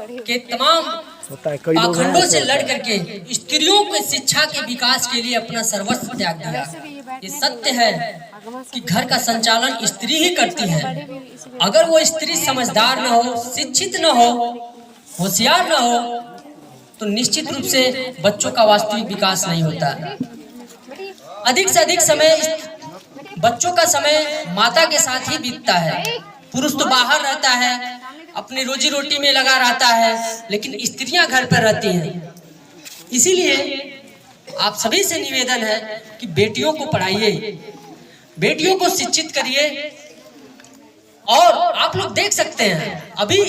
के तमाम पाखंडों से लड़ करके स्त्रियों के शिक्षा के विकास के लिए अपना सर्वस्व त्याग दिया। ये सत्य है कि घर का संचालन स्त्री ही करती है। अगर वो स्त्री समझदार न हो, शिक्षित न हो, होशियार न हो, तो निश्चित रूप से बच्चों का वास्तविक विकास नहीं होता। अधिक से अधिक समय बच्चों का समय माता के साथ ही बीतता है। पुरुष तो बाहर रहता है, अपनी रोजी रोटी में लगा रहता है, लेकिन स्त्रियां घर पर रहती हैं। इसीलिए आप सभी से निवेदन है कि बेटियों को पढ़ाइए, बेटियों को शिक्षित करिए। और आप लोग देख सकते हैं अभी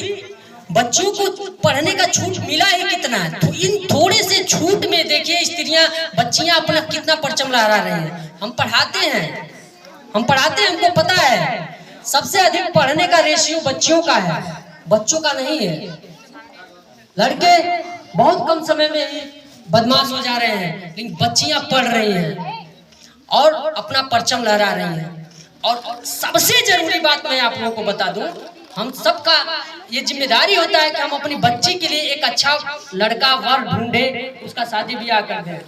बच्चों को पढ़ने का छूट मिला ही कितना है। तो इन थोड़े से छूट में देखिए स्त्रियां, बच्चियां अपना कितना परचम लहरा रही हैं। हम पढ़ाते हैं, हमको पता है सबसे अधिक पढ़ने का रेशियो बच्चियों का है, बच्चों का नहीं है। लड़के बहुत कम समय में ही बदमाश हो जा रहे हैं, लेकिन बच्चियां पढ़ रही हैं और अपना परचम लहरा रही हैं। और सबसे जरूरी बात मैं आप लोगों को बता दूं, हम सबका ये जिम्मेदारी होता है कि हम अपनी बच्ची के लिए एक अच्छा लड़का वर ढूंढे, उसका शादी ब्याह कर दें।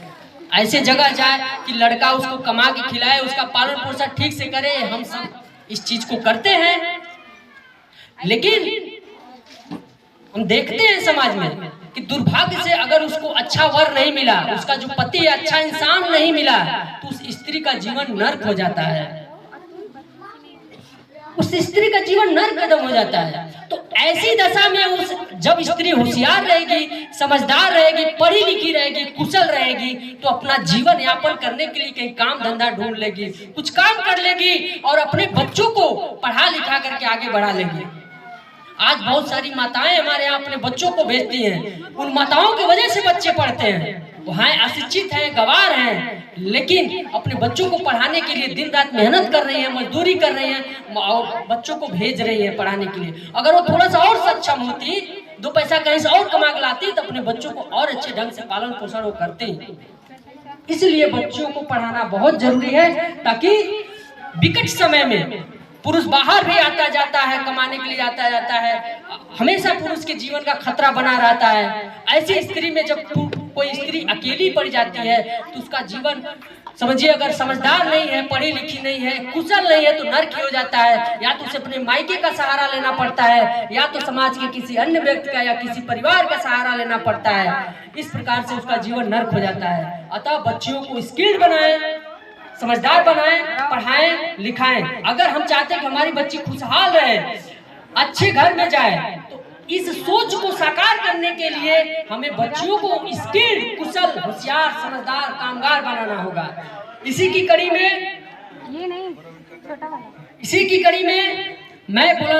ऐसे जगह जाए कि लड़का उसको कमा के खिलाए, उसका पालन पोषण ठीक से करे। हम सब इस चीज को करते हैं, लेकिन हम देखते हैं समाज में कि दुर्भाग्य से अगर उसको अच्छा वर नहीं मिला, उसका जो पति अच्छा इंसान नहीं मिला, तो उस स्त्री का जीवन नर्क हो जाता है, उस स्त्री का जीवन नर्क कदम हो जाता है। तो ऐसी दशा में जब स्त्री होशियार रहेगी, समझदार रहेगी, पढ़ी लिखी रहेगी, कुशल रहेगी, तो अपना जीवन यापन करने के लिए कहीं काम धंधा ढूंढ लेगी, कुछ काम कर लेगी और अपने बच्चों को पढ़ा लिखा करके आगे बढ़ा लेगी। आज बहुत सारी माताएं हमारे यहाँ अपने बच्चों को भेजती हैं, उन माताओं की वजह से बच्चे पढ़ते हैं। वो हैं अशिक्षित हैं, गंवार हैं, लेकिन अपने बच्चों को पढ़ाने के लिए दिन रात मेहनत कर रही हैं, मजदूरी कर रही हैं और बच्चों को भेज रही हैं पढ़ाने के लिए। अगर वो थोड़ा सा और सक्षम होती, दो पैसा कहीं से और कमा के लाती, तो अपने बच्चों को और अच्छे ढंग से पालन पोषण वो करती। इसलिए बच्चों को पढ़ाना बहुत जरूरी है, ताकि विकट समय में पुरुष बाहर भी आता जाता है, कमाने के लिए आता जाता है, हमेशा पुरुष के जीवन का खतरा बना रहता है। ऐसी स्त्री में जब कोई स्त्री अकेली पड़ जाती है, तो उसका जीवन समझिए, अगर समझदार नहीं है, पढ़ी लिखी नहीं है, कुशल नहीं है, तो नर्क हो जाता है। या तो उसे अपने मायके का सहारा लेना पड़ता है, या तो समाज के किसी अन्य व्यक्ति का या किसी परिवार का सहारा लेना पड़ता है। इस प्रकार से उसका जीवन नर्क हो जाता है। अतः बच्चियों को स्किल्ड बनाएं, समझदार बनाएं, पढ़ाएं, लिखाएं। अगर हम चाहते हैं कि हमारी बच्ची खुशहाल रहे, अच्छे घर में जाए, तो इस सोच को साकार करने के लिए हमें बच्चियों को स्किल्ड, कुशल, होशियार, समझदार, कामगार बनाना होगा। इसी की कड़ी में मैं